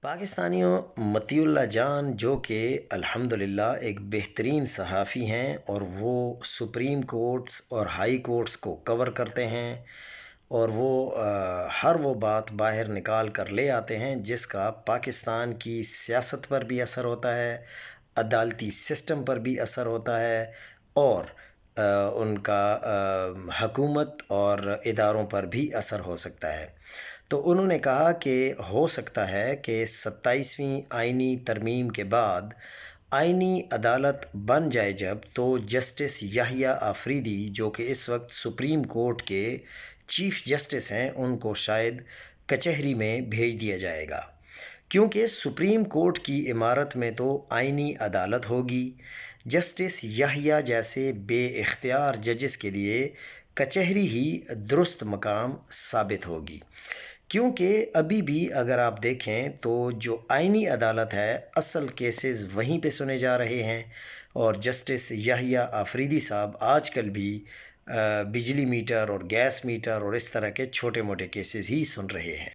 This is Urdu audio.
پاکستانیوں مطیع اللہ جان جو کہ الحمدللہ ایک بہترین صحافی ہیں، اور وہ سپریم کورٹس اور ہائی کورٹس کو کور کرتے ہیں، اور وہ ہر وہ بات باہر نکال کر لے آتے ہیں جس کا پاکستان کی سیاست پر بھی اثر ہوتا ہے، عدالتی سسٹم پر بھی اثر ہوتا ہے، اور ان کا حکومت اور اداروں پر بھی اثر ہو سکتا ہے۔ تو انہوں نے کہا کہ ہو سکتا ہے کہ 27ویں آئینی ترمیم کے بعد آئینی عدالت بن جائے جب، تو جسٹس یحییٰ آفریدی جو کہ اس وقت سپریم کورٹ کے چیف جسٹس ہیں، ان کو شاید کچہری میں بھیج دیا جائے گا، کیونکہ سپریم کورٹ کی عمارت میں تو آئینی عدالت ہوگی۔ جسٹس یحییٰ جیسے بے اختیار ججز کے لیے کچہری ہی درست مقام ثابت ہوگی، کیونکہ ابھی بھی اگر آپ دیکھیں تو جو آئینی عدالت ہے، اصل کیسز وہیں پہ سنے جا رہے ہیں، اور جسٹس یحییٰ آفریدی صاحب آج کل بھی بجلی میٹر اور گیس میٹر اور اس طرح کے چھوٹے موٹے کیسز ہی سن رہے ہیں۔